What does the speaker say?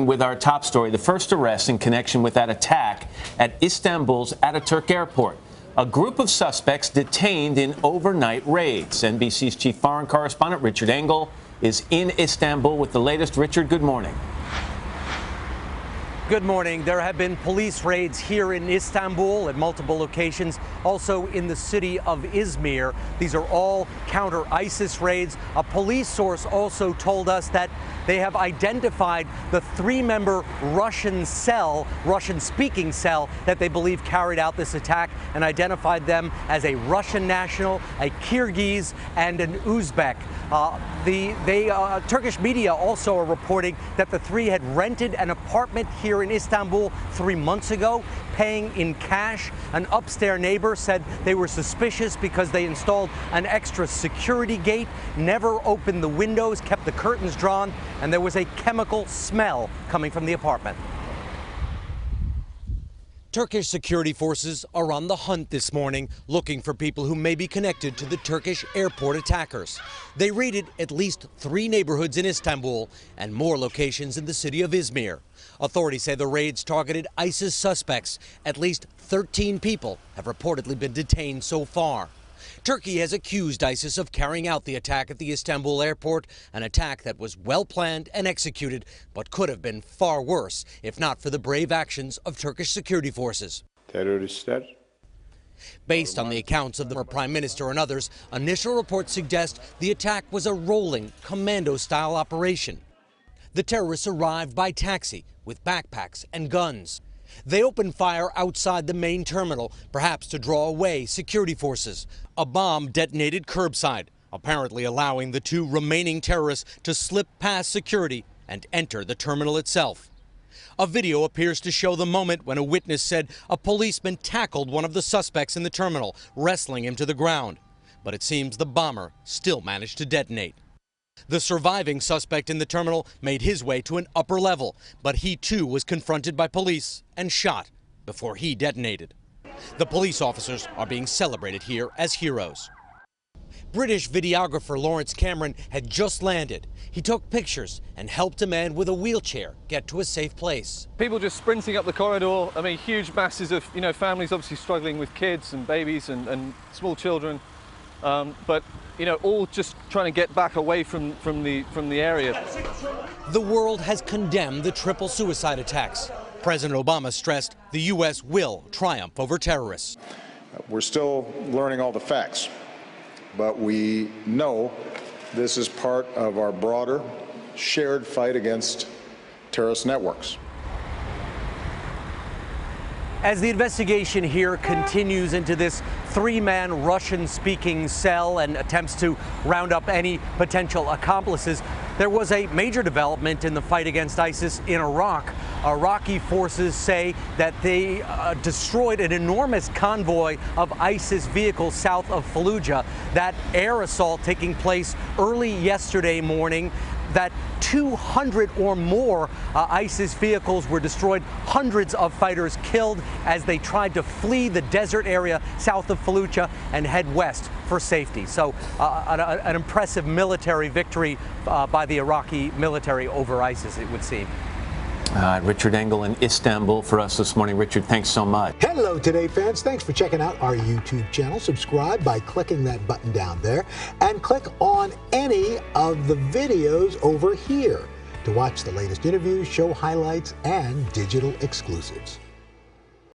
with our top story, the first arrest in connection with that attack at Istanbul's Ataturk Airport. A group of suspects detained in overnight raids. NBC's chief foreign correspondent, Richard Engel, is in Istanbul with the latest. Richard, good morning. Good morning. There have been police raids here in Istanbul at multiple locations, also in the city of Izmir. These are all counter-ISIS raids. A police source also told us that they have identified the three-member Russian-speaking cell that they believe carried out this attack, and identified them as a Russian national, a Kyrgyz, and an Uzbek. Turkish media also are reporting that the three had rented an apartment here in Istanbul 3 months ago, paying in cash. An upstairs neighbor said they were suspicious because they installed an extra security gate, never opened the windows, kept the curtains drawn, and there was a chemical smell coming from the apartment. Turkish security forces are on the hunt this morning, looking for people who may be connected to the Turkish airport attackers. They raided at least 3 neighborhoods in Istanbul and more locations in the city of Izmir. Authorities say the raids targeted ISIS suspects. At least 13 people have reportedly been detained so far. Turkey has accused ISIS of carrying out the attack at the Istanbul airport, an attack that was well planned and executed, but could have been far worse if not for the brave actions of Turkish security forces. Based on the accounts of the Prime Minister and others, initial reports suggest the attack was a rolling, commando-style operation. The terrorists arrived by taxi with backpacks and guns. They opened fire outside the main terminal, perhaps to draw away security forces. A bomb detonated curbside, apparently allowing the 2 remaining terrorists to slip past security and enter the terminal itself. A video appears to show the moment when a witness said a policeman tackled one of the suspects in the terminal, wrestling him to the ground. But it seems the bomber still managed to detonate. The surviving suspect in the terminal made his way to an upper level, but he too was confronted by police and shot before he detonated. The police officers are being celebrated here as heroes. British videographer Lawrence Cameron had just landed. He took pictures and helped a man with a wheelchair get to a safe place. People just sprinting up the corridor. I mean, huge masses of, families obviously struggling with kids and babies and small children. But all just trying to get back away from the area. The world has condemned the triple suicide attacks. President Obama stressed the U.S. will triumph over terrorists. We're still learning all the facts, but we know this is part of our broader shared fight against terrorist networks. As the investigation here continues into this 3-man Russian-speaking cell and attempts to round up any potential accomplices, there was a major development in the fight against ISIS in Iraq. Iraqi forces say that they destroyed an enormous convoy of ISIS vehicles south of Fallujah. That air assault taking place early yesterday morning. That 200 or more ISIS vehicles were destroyed, hundreds of fighters killed as they tried to flee the desert area south of Fallujah and head west for safety. So an impressive military victory by the Iraqi military over ISIS, it would seem. Richard Engel in Istanbul for us this morning. Richard, thanks so much. Hello, Today fans. Thanks for checking out our YouTube channel. Subscribe by clicking that button down there and click on any of the videos over here to watch the latest interviews, show highlights, and digital exclusives.